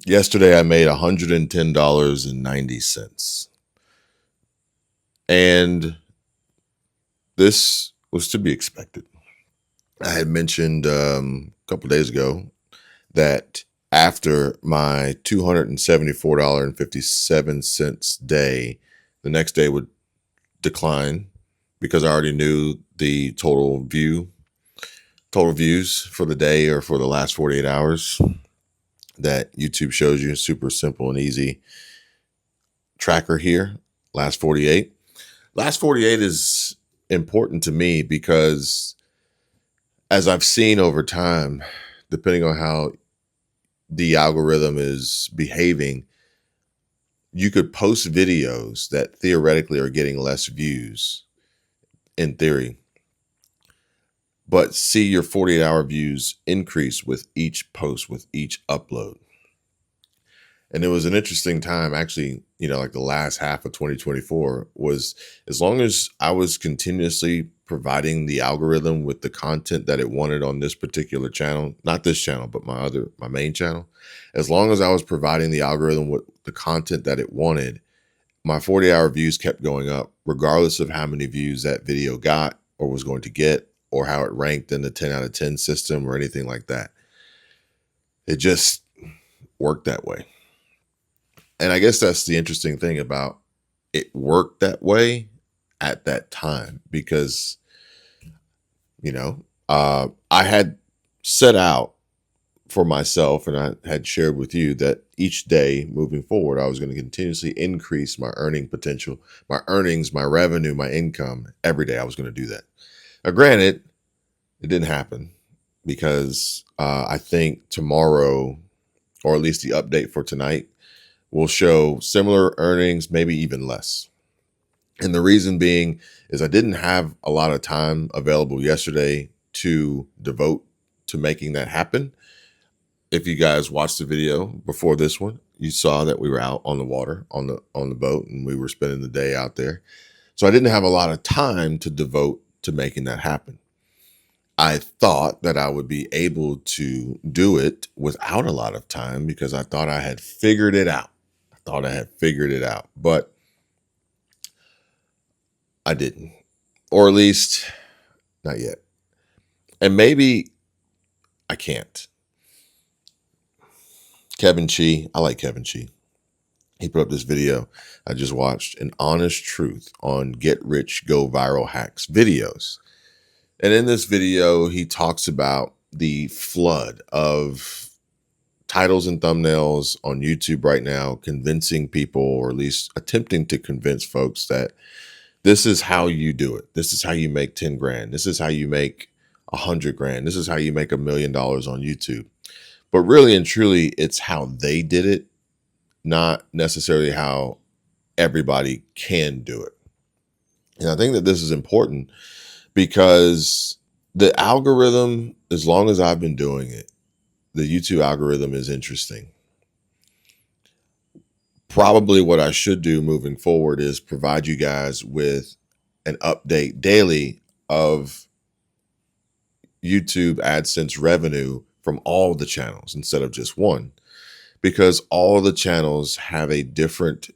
Yesterday, I made $110.90. And this was to be expected. I had mentioned a couple days ago that after my $274.57 day, the next day would decline because I already knew the total views for the day or for the last 48 hours that YouTube shows you. Super simple and easy tracker here. Last 48. Last 48 is important to me because as I've seen over time, depending on how the algorithm is behaving, you could post videos that theoretically are getting less views in theory, but see your 48-hour views increase with each post, with each upload. And it was an interesting time, actually, like the last half of 2024 was, as long as I was continuously providing the algorithm with the content that it wanted on this particular channel, not this channel, but my main channel, as long as I was providing the algorithm with the content that it wanted, my 40-hour views kept going up, regardless of how many views that video got or was going to get, or how it ranked in the 10 out of 10 system or anything like that. It just worked that way. And I guess that's the interesting thing about it worked that way at that time because, I had set out for myself and I had shared with you that each day moving forward, I was going to continuously increase my earning potential, my earnings, my revenue, my income every day. I was going to do that. Now, granted, it didn't happen because I think tomorrow, or at least the update for tonight, will show similar earnings, maybe even less. And the reason being is I didn't have a lot of time available yesterday to devote to making that happen. If you guys watched the video before this one, you saw that we were out on the water on the boat and we were spending the day out there. So I didn't have a lot of time to devote to making that happen. I thought that I would be able to do it without a lot of time because I thought I had figured it out. But I didn't, or at least not yet. And maybe I can't. Kevin Chi, I like Kevin Chi. He put up this video I just watched, An Honest Truth on Get Rich Go Viral Hacks videos. And in this video, he talks about the flood of titles and thumbnails on YouTube right now, convincing people, or at least attempting to convince folks that this is how you do it. This is how you make 10 grand. This is how you make 100 grand. This is how you make $1 million on YouTube. But really and truly, it's how they did it, not necessarily how everybody can do it. And I think that this is important because the algorithm, as long as I've been doing it, the YouTube algorithm is interesting. Probably what I should do moving forward is provide you guys with an update daily of YouTube AdSense revenue from all the channels instead of just one, because all the channels have a different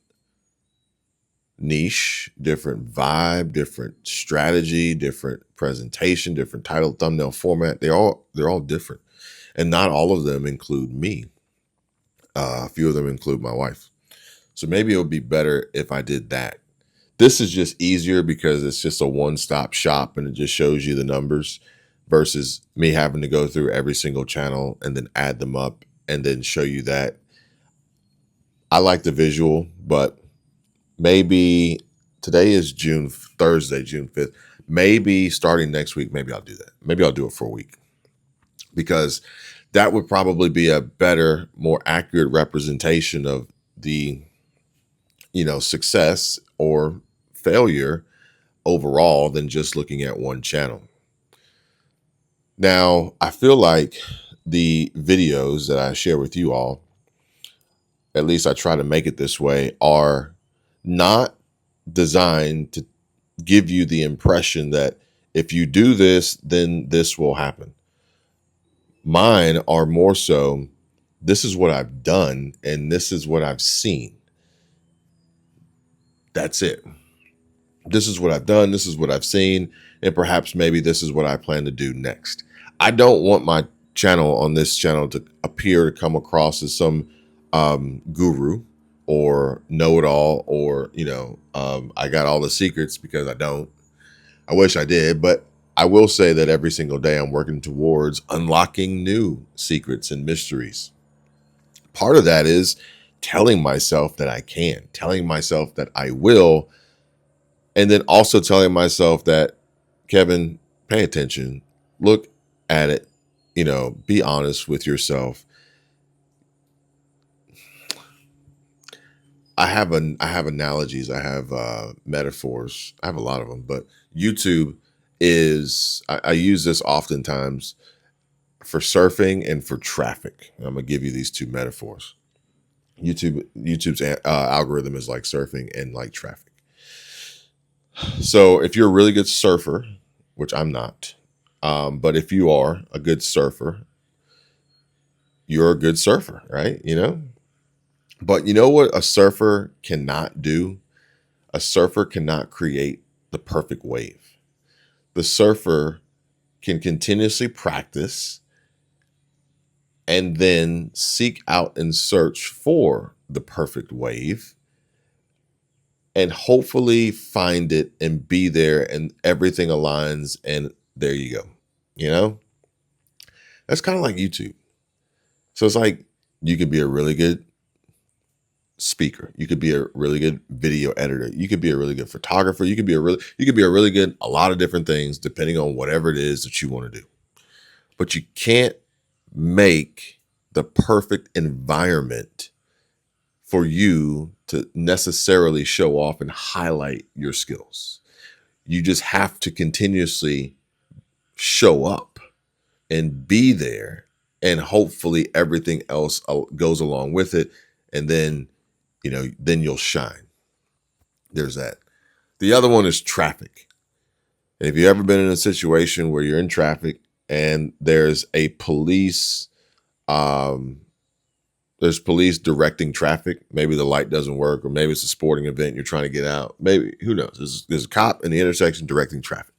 niche, different vibe, different strategy, different presentation, different title, thumbnail format. They're all different, and not all of them include me. A few of them include my wife. So maybe it would be better if I did that. This is just easier because it's just a one-stop shop and it just shows you the numbers versus me having to go through every single channel and then add them up and then show you that. I like the visual, but maybe today is Thursday, June 5th. Maybe starting next week, maybe I'll do that. Maybe I'll do it for a week because that would probably be a better, more accurate representation of the success or failure overall than just looking at one channel. Now, I feel like the videos that I share with you all, at least I try to make it this way, are not designed to give you the impression that if you do this, then this will happen. Mine are more so this is what I've done and this is what I've seen. That's it. This is what I've done. This is what I've seen. And perhaps maybe this is what I plan to do next. I don't want my channel on this channel to appear to come across as some guru or know-it-all, or, I got all the secrets, because I don't. I wish I did, but I will say that every single day I'm working towards unlocking new secrets and mysteries. Part of that is telling myself that I can, telling myself that I will, and then also telling myself that, Kevin, pay attention, look at it, be honest with yourself. I have analogies, I have metaphors, I have a lot of them, but YouTube is, I use this oftentimes for surfing and for traffic. I'm gonna give you these two metaphors. YouTube's algorithm is like surfing and like traffic. So if you're a really good surfer, which I'm not, but if you are a good surfer, you're a good surfer, right? But you know what a surfer cannot do? A surfer cannot create the perfect wave. The surfer can continuously practice and then seek out and search for the perfect wave, and hopefully find it and be there, and everything aligns, and there you go. That's kind of like YouTube. So it's like, you could be a really good speaker, you could be a really good video editor, you could be a really good photographer, you could be a really good, a lot of different things depending on whatever it is that you want to do. But you can't make the perfect environment for you to necessarily show off and highlight your skills. You just have to continuously show up and be there, and hopefully everything else goes along with it, and then you'll shine. There's that. The other one is traffic. And if you've ever been in a situation where you're in traffic and there's police directing traffic, maybe the light doesn't work, or maybe it's a sporting event, you're trying to get out, maybe, who knows, there's a cop in the intersection directing traffic,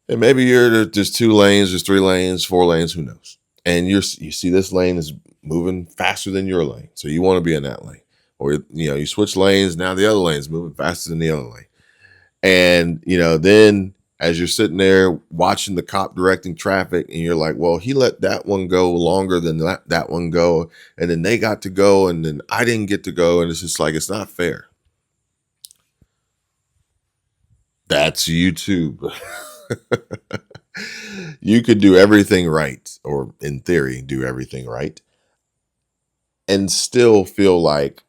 and maybe there's 2 lanes, there's 3 lanes, 4 lanes, who knows, and you see this lane is moving faster than your lane, so you want to be in that lane, or you switch lanes, now the other lane is moving faster than the other lane, and then as you're sitting there watching the cop directing traffic, and you're like, well, he let that one go longer than that one go, and then they got to go, and then I didn't get to go, and it's just like, it's not fair. That's YouTube. You could do everything right, or in theory, do everything right, and still feel like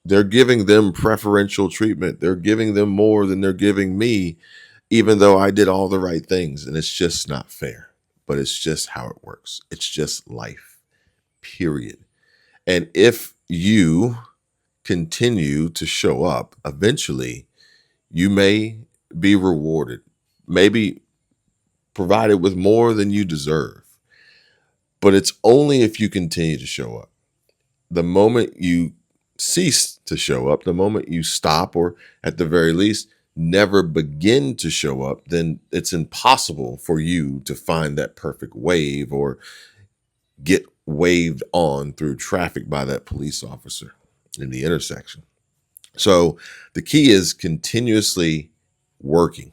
they're giving them preferential treatment. They're giving them more than they're giving me, even though I did all the right things. And it's just not fair, but it's just how it works. It's just life, period. And if you continue to show up, eventually you may be rewarded, maybe provided with more than you deserve. But it's only if you continue to show up. The moment you cease to show up, the moment you stop, or at the very least, never begin to show up, then it's impossible for you to find that perfect wave or get waved on through traffic by that police officer in the intersection. So the key is continuously working,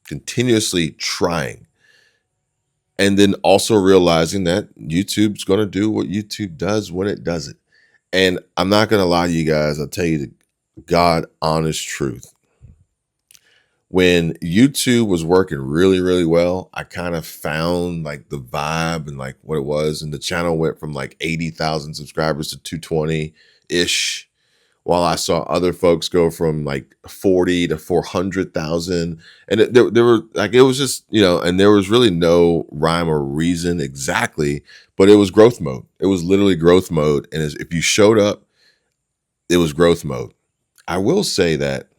continuously trying, and then also realizing that YouTube's going to do what YouTube does when it does it. And I'm not going to lie to you guys. I'll tell you the God honest truth. When YouTube was working really, really well, I kind of found like the vibe and like what it was. And the channel went from like 80,000 subscribers to 220-ish, while I saw other folks go from like 40 to 400,000. And there were like, it was just, and there was really no rhyme or reason exactly, but it was growth mode. It was literally growth mode. And if you showed up, it was growth mode. I will say that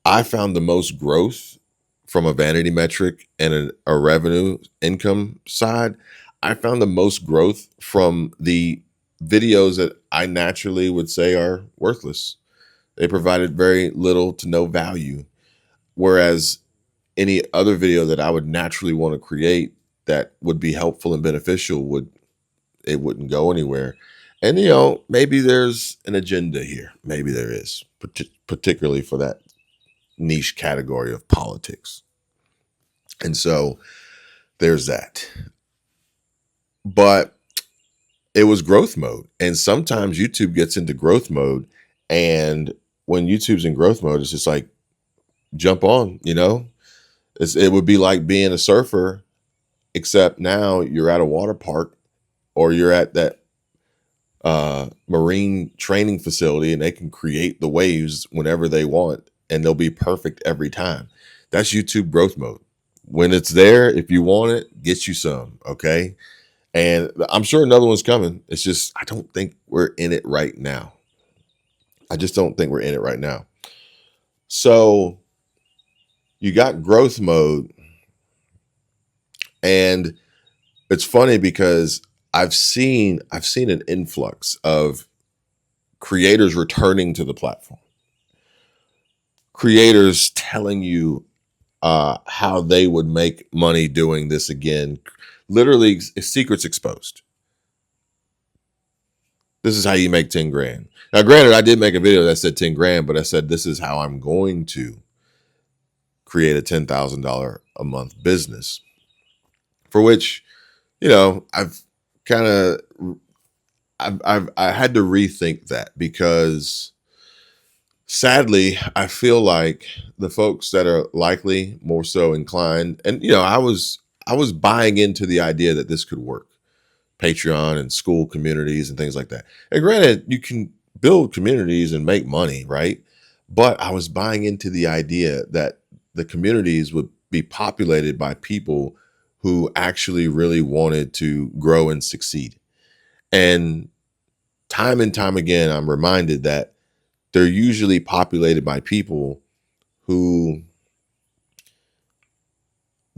I found the most growth from a vanity metric and a revenue income side. I found the most growth from the videos that I naturally would say are worthless. They provided very little to no value. Whereas any other video that I would naturally want to create that would be helpful and beneficial wouldn't go anywhere. And maybe there's an agenda here. Maybe there is, particularly for that niche category of politics. And so there's that. But it was growth mode. And sometimes YouTube gets into growth mode. And when YouTube's in growth mode, it's just like, jump on, it would be like being a surfer, except now you're at a water park or you're at that marine training facility and they can create the waves whenever they want and they'll be perfect every time. That's YouTube growth mode. When it's there, if you want it, get you some, okay? And I'm sure another one's coming. It's just, I don't think we're in it right now. I just don't think we're in it right now. So you got growth mode. And it's funny because I've seen an influx of creators returning to the platform. Creators telling you how they would make money doing this again. Literally, secrets exposed. This is how you make 10 grand. Now, granted, I did make a video that said 10 grand, but I said this is how I'm going to create a $10,000 a month business. For which, I've kind of I had to rethink that because sadly, I feel like the folks that are likely more so inclined, and I was buying into the idea that this could work. Patreon and school communities and things like that. And granted, you can build communities and make money, right? But I was buying into the idea that the communities would be populated by people who actually really wanted to grow and succeed. And time again, I'm reminded that they're usually populated by people who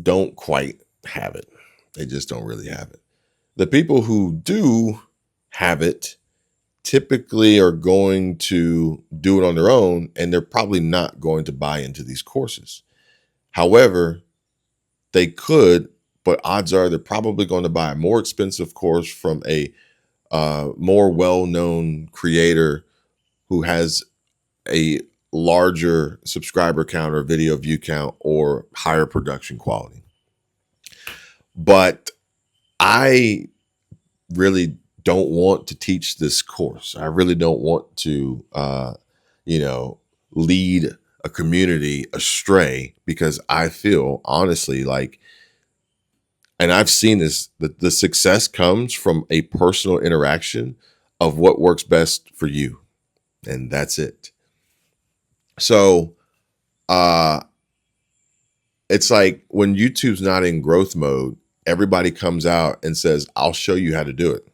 don't quite have it. They just don't really have it. The people who do have it typically are going to do it on their own, and they're probably not going to buy into these courses. However, they could, but odds are they're probably going to buy a more expensive course from a more well-known creator who has a larger subscriber count or video view count or higher production quality. But I really don't want to teach this course. I really don't want to, lead a community astray, because I feel honestly like, and I've seen this, the success comes from a personal interaction of what works best for you. And that's it. So, it's like when YouTube's not in growth mode, everybody comes out and says, I'll show you how to do it.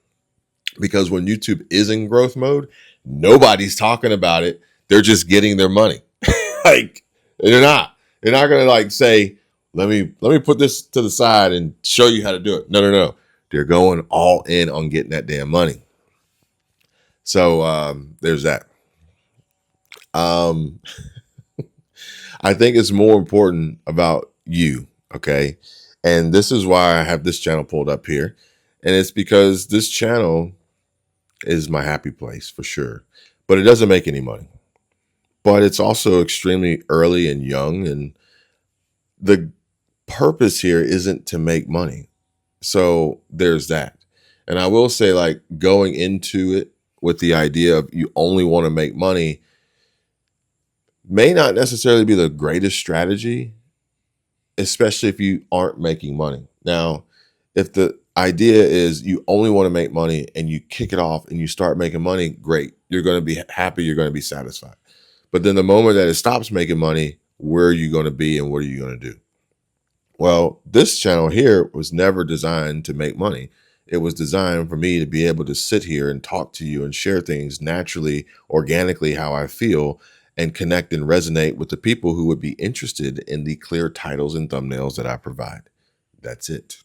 Because when YouTube is in growth mode, nobody's talking about it. They're just getting their money. Like they're not going to like say, let me put this to the side and show you how to do it. No. They're going all in on getting that damn money. So there's that. I think it's more important about you. Okay. And this is why I have this channel pulled up here. And it's because this channel is my happy place for sure, but it doesn't make any money. But it's also extremely early and young, and the purpose here isn't to make money. So there's that. And I will say, like, going into it with the idea of you only want to make money may not necessarily be the greatest strategy, especially if you aren't making money. Now, if the idea is you only want to make money and you kick it off and you start making money, great. You're going to be happy. You're going to be satisfied. But then the moment that it stops making money, where are you going to be and what are you going to do? Well, this channel here was never designed to make money. It was designed for me to be able to sit here and talk to you and share things naturally, organically, how I feel, and connect and resonate with the people who would be interested in the clear titles and thumbnails that I provide. That's it.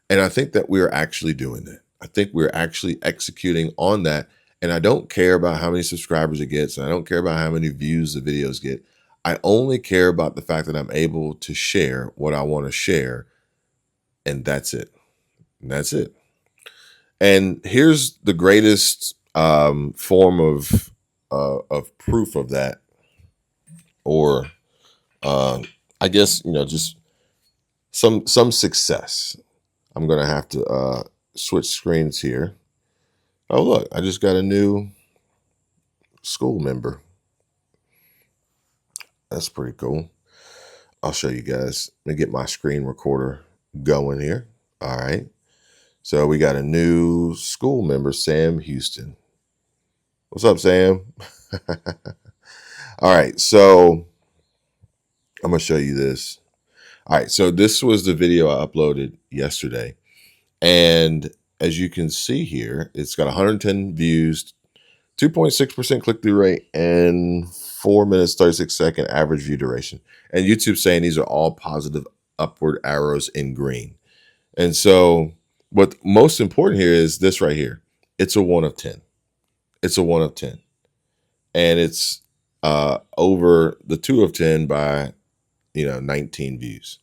And I think that we're actually doing that. I think we're actually executing on that. And I don't care about how many subscribers it gets. And I don't care about how many views the videos get. I only care about the fact that I'm able to share what I want to share. And that's it. And that's it. And here's the greatest form of proof of that, or I guess just some success. I'm gonna have to switch screens here. Oh look, I just got a new school member. That's pretty cool. I'll show you guys. Let me get my screen recorder going here. All right. So we got a new school member, Sam Houston. What's up, Sam? All right. So I'm going to show you this. All right. So this was the video I uploaded yesterday. And as you can see here, it's got 110 views, 2.6% click-through rate, and 4 minutes, 36-second average view duration. And YouTube's saying these are all positive upward arrows in green. And so what most important here is this right here. It's a 1 of 10. It's a 1 of 10. And it's over the 2 of 10 by 19 views.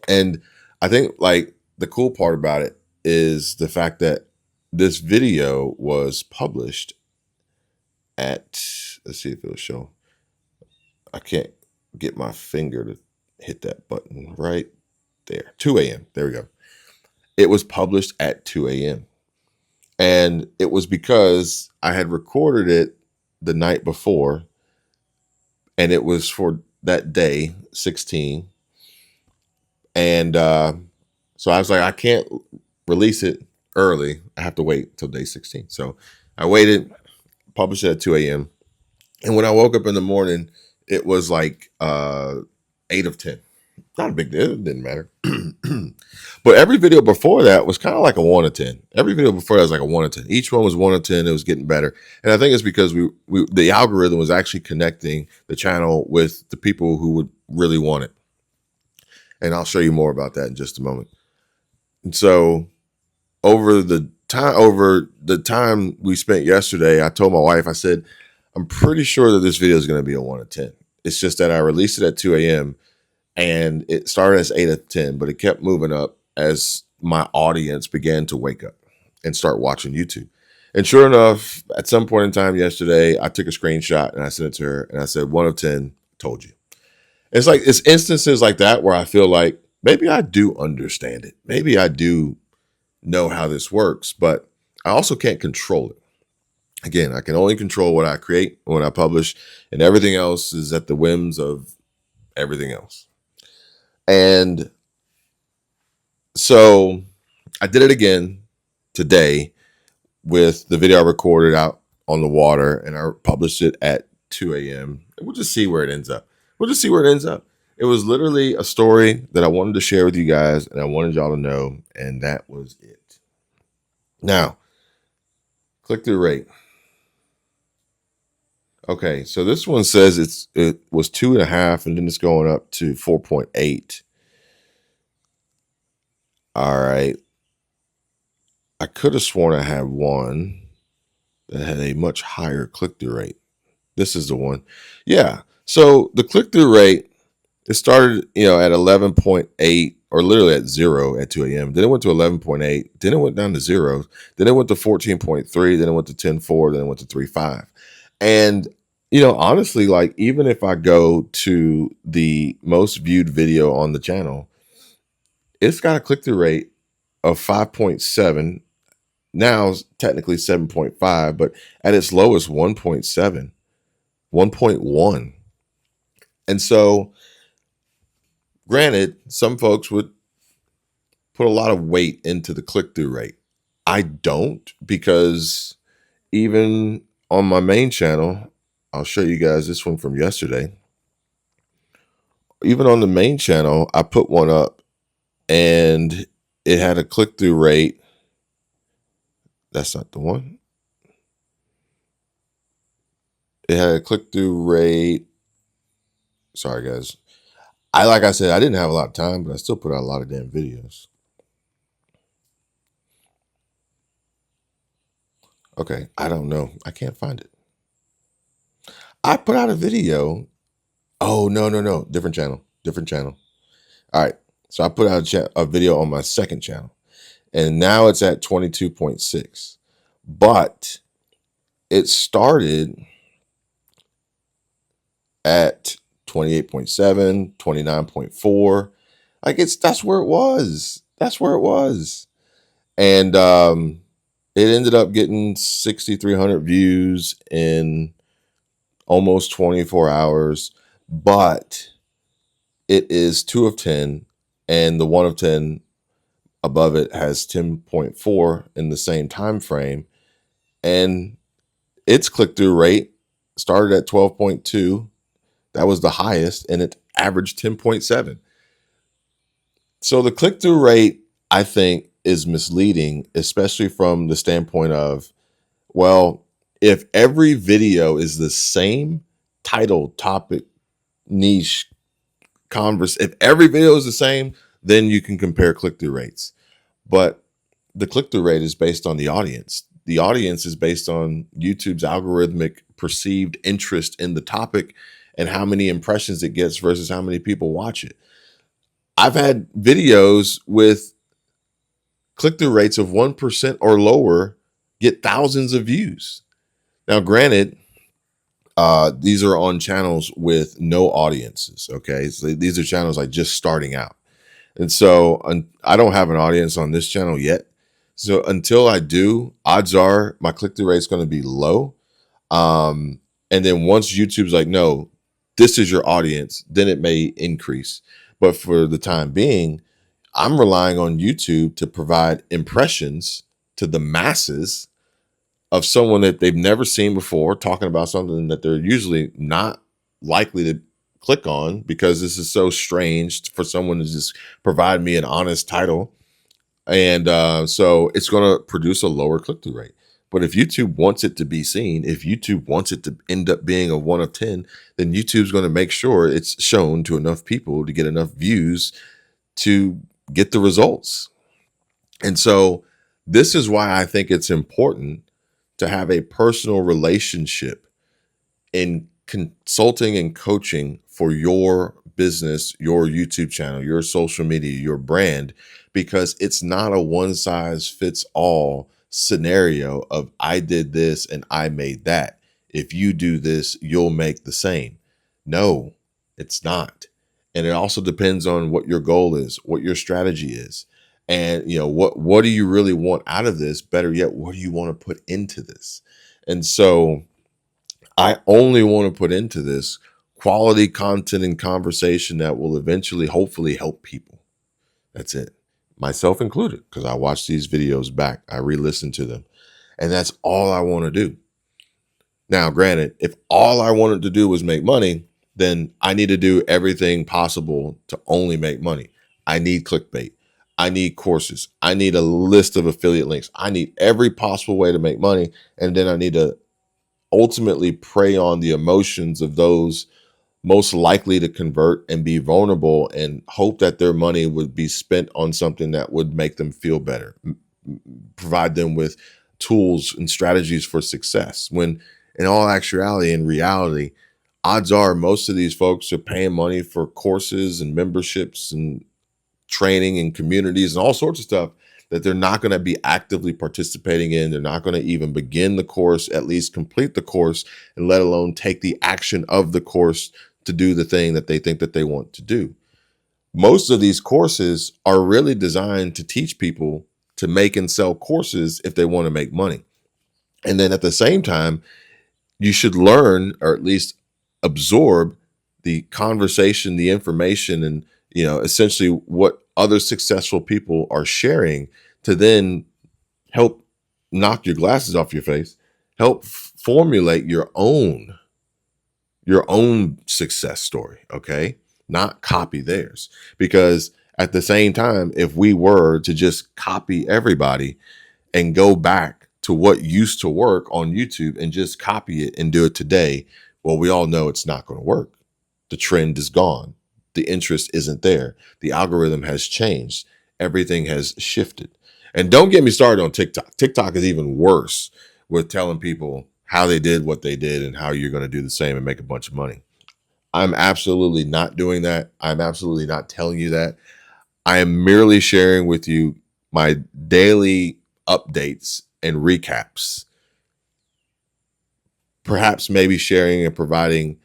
And I think like the cool part about it is the fact that this video was published at, let's see if it'll show. I can't get my finger to hit that button right there. 2 a.m. There we go. It was published at 2 a.m. And it was because I had recorded it the night before, and it was for that day, 16. And so I was like, I can't release it early. I have to wait till day 16. So I waited, published it at 2 a.m. And when I woke up in the morning, it was like 8 of 10. Not a big deal. It didn't matter. But every video before that was kind of like a 1 of 10. Every video before that was like a 1 of 10. Each one was 1 of 10. It was getting better. And I think it's because the algorithm was actually connecting the channel with the people who would really want it. And I'll show you more about that in just a moment. And so over the time we spent yesterday, I told my wife, I said, I'm pretty sure that this video is going to be a 1 of 10. It's just that I released it at 2 a.m. and it started as 8 of 10, but it kept moving up as my audience began to wake up and start watching YouTube. And sure enough, at some point in time yesterday, I took a screenshot and I sent it to her and I said, 1 of 10, told you. It's like, it's instances like that where I feel like maybe I do understand it. Maybe I do know how this works, but I also can't control it. Again, I can only control what I create, when I publish, and everything else is at the whims of everything else. And so I did it again today with the video I recorded out on the water, and I published it at 2 a.m. And we'll just see where it ends up. It was literally a story that I wanted to share with you guys, and I wanted y'all to know, and that was it. Now, click-through rate. Okay, so this one says it was 2.5, and then it's going up to 4.8. All right. I could have sworn I had one that had a much higher click-through rate. This is the one. Yeah. So the click-through rate, it started, at 11.8, or literally at 0 at 2 a.m. Then it went to 11.8. Then it went down to 0. Then it went to 14.3. Then it went to 10.4. Then it went to 3.5. And, honestly, like, even if I go to the most viewed video on the channel, it's got a click-through rate of 5.7. Now it's technically 7.5, but at its lowest, 1.7, 1.1. And so, granted, some folks would put a lot of weight into the click-through rate. I don't, because even on my main channel, I'll show you guys this one from yesterday. Even on the main channel, I put one up and it had a click-through rate. That's not the one. It had a click-through rate. Sorry, guys. Like I said, I didn't have a lot of time, but I still put out a lot of damn videos. Okay, I don't know. I can't find it. I put out a video. Oh, no, no, no. Different channel. Different channel. All right. So I put out a video on my second channel, and now it's at 22.6. But it started at 28.7, 29.4. Like that's where it was. That's where it was. And it ended up getting 6,300 views in almost 24 hours, but it is 2 of 10, and the 1 of 10 above it has 10.4 in the same time frame, and its click-through rate started at 12.2. That was the highest, and it averaged 10.7. So the click-through rate, I think, is misleading, especially from the standpoint of, well, if every video is the same title, topic, niche, if every video is the same, then you can compare click-through rates. But the click-through rate is based on the audience. The audience is based on YouTube's algorithmic perceived interest in the topic and how many impressions it gets versus how many people watch it. I've had videos with click-through rates of 1% or lower get thousands of views. Now, granted, these are on channels with no audiences. Okay, so these are channels like just starting out, and so I don't have an audience on this channel yet. So until I do, odds are my click-through rate is going to be low. And then once YouTube's like, no, this is your audience, then it may increase. But for the time being, I'm relying on YouTube to provide impressions to the masses of someone that they've never seen before, talking about something that they're usually not likely to click on because this is so strange for someone to just provide me an honest title. And so it's going to produce a lower click-through rate. But if YouTube wants it to be seen, if YouTube wants it to end up being a 1 of 10, then YouTube's going to make sure it's shown to enough people to get enough views to get the results. And so this is why I think it's important to have a personal relationship in consulting and coaching for your business, your YouTube channel, your social media, your brand, because it's not a one size fits all scenario of I did this and I made that. If you do this, you'll make the same. No, it's not. And it also depends on what your goal is, what your strategy is. And what do you really want out of this? Better yet, what do you want to put into this? And so I only want to put into this quality content and conversation that will eventually, hopefully, help people. That's it. Myself included, because I watch these videos back. I re-listen to them. And that's all I want to do. Now, granted, if all I wanted to do was make money, then I need to do everything possible to only make money. I need clickbait. I need courses. I need a list of affiliate links. I need every possible way to make money. And then I need to ultimately prey on the emotions of those most likely to convert and be vulnerable and hope that their money would be spent on something that would make them feel better, provide them with tools and strategies for success. When in all actuality, in reality, odds are most of these folks are paying money for courses and memberships and training and communities and all sorts of stuff that they're not going to be actively participating in. They're not going to even begin the course, at least complete the course, and let alone take the action of the course to do the thing that they think that they want to do. Most of these courses are really designed to teach people to make and sell courses if they want to make money. And then at the same time, you should learn, or at least absorb, the conversation, the information, and essentially what other successful people are sharing to then help knock your glasses off your face, help formulate your own success story. Okay. Not copy theirs. Because at the same time, if we were to just copy everybody and go back to what used to work on YouTube and just copy it and do it today, well, we all know it's not going to work. The trend is gone. The interest isn't there. The algorithm has changed. Everything has shifted. And don't get me started on TikTok. TikTok is even worse with telling people how they did what they did and how you're going to do the same and make a bunch of money. I'm absolutely not doing that. I'm absolutely not telling you that. I am merely sharing with you my daily updates and recaps, perhaps maybe sharing and providing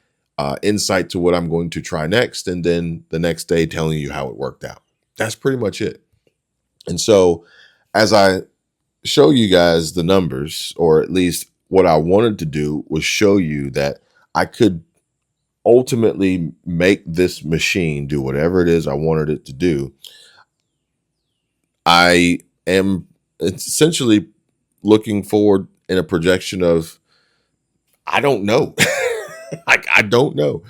insight to what I'm going to try next, and then the next day telling you how it worked out. That's pretty much it. And so, as I show you guys the numbers, or at least what I wanted to do was show you that I could ultimately make this machine do whatever it is I wanted it to do. I am essentially looking forward in a projection of, I don't know. Like, I don't know.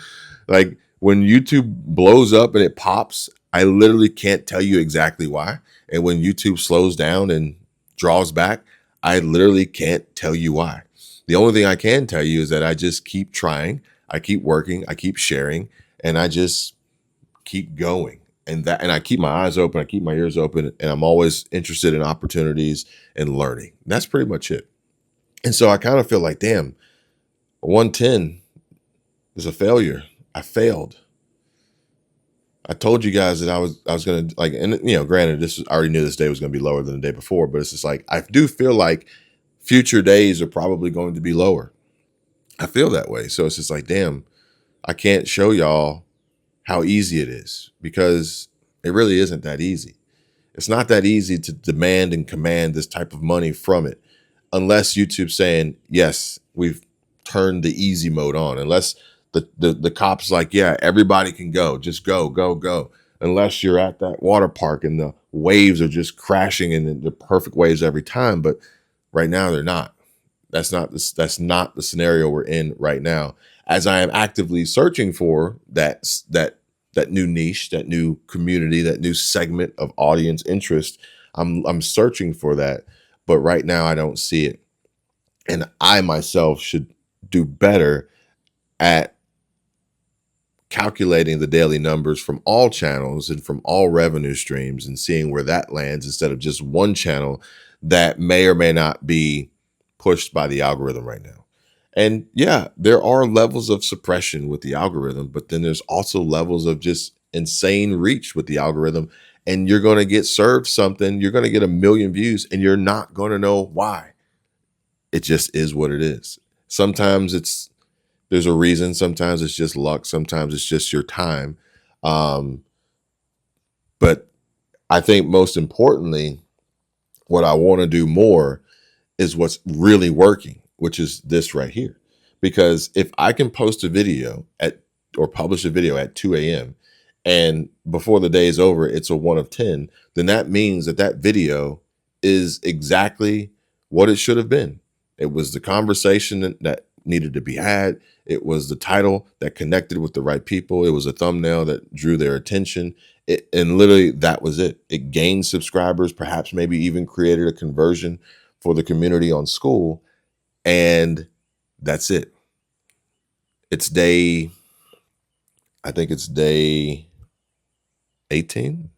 Like, when YouTube blows up and it pops, I literally can't tell you exactly why. And when YouTube slows down and draws back, I literally can't tell you why. The only thing I can tell you is that I just keep trying, I keep working, I keep sharing, and I just keep going. And I keep my eyes open, I keep my ears open, and I'm always interested in opportunities and learning. That's pretty much it. And so I kind of feel like, damn, 110 is a failure. I failed. I told you guys that I was gonna, like, and granted, I already knew this day was gonna be lower than the day before, but it's just like, I do feel like future days are probably going to be lower. I feel that way. So it's just like, damn, I can't show y'all how easy it is, because it really isn't that easy. It's not that easy to demand and command this type of money from it, unless YouTube's saying, yes, we've turned the easy mode on, unless the cops like, yeah, everybody can go, just go, go, go. Unless you're at that water park and the waves are just crashing in the perfect waves every time. But right now they're not. That's not the scenario we're in right now. As I am actively searching for that new niche, that new community, that new segment of audience interest, I'm searching for that. But right now I don't see it. And I myself should do better at calculating the daily numbers from all channels and from all revenue streams and seeing where that lands, instead of just one channel that may or may not be pushed by the algorithm right now. And yeah, there are levels of suppression with the algorithm, but then there's also levels of just insane reach with the algorithm. And you're going to get served something, you're going to get 1 million views, and you're not going to know why. It just is what it is. Sometimes there's a reason. Sometimes it's just luck. Sometimes it's just your time. But I think most importantly, what I want to do more is what's really working, which is this right here. Because if I can post a video or publish a video at 2 a.m. and before the day is over, it's a 1 of 10, then that means that video is exactly what it should have been. It was the conversation that needed to be had. It was the title that connected with the right people. It was a thumbnail that drew their attention. And literally that was it. It gained subscribers, perhaps maybe even created a conversion for the community on school. And that's it. It's I think it's day 18.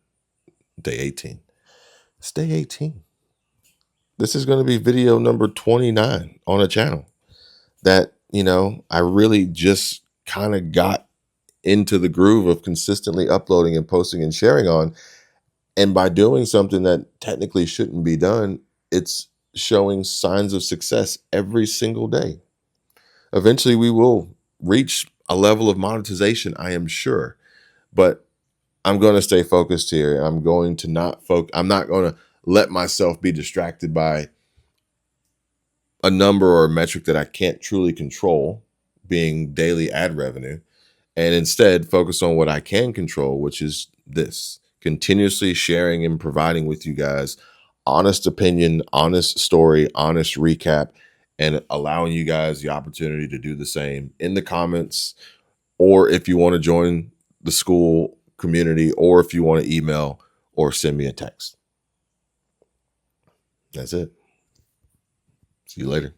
Day 18. It's day 18. This is going to be video number 29 on a channel that, I really just kind of got into the groove of consistently uploading and posting and sharing on. And by doing something that technically shouldn't be done, it's showing signs of success every single day. Eventually we will reach a level of monetization, I am sure, but I'm going to stay focused here. I'm going to not I'm not going to let myself be distracted by a number or a metric that I can't truly control, being daily ad revenue, and instead focus on what I can control, which is this: continuously sharing and providing with you guys honest opinion, honest story, honest recap, and allowing you guys the opportunity to do the same in the comments, or if you want to join the school community, or if you want to email or send me a text. That's it. See you later.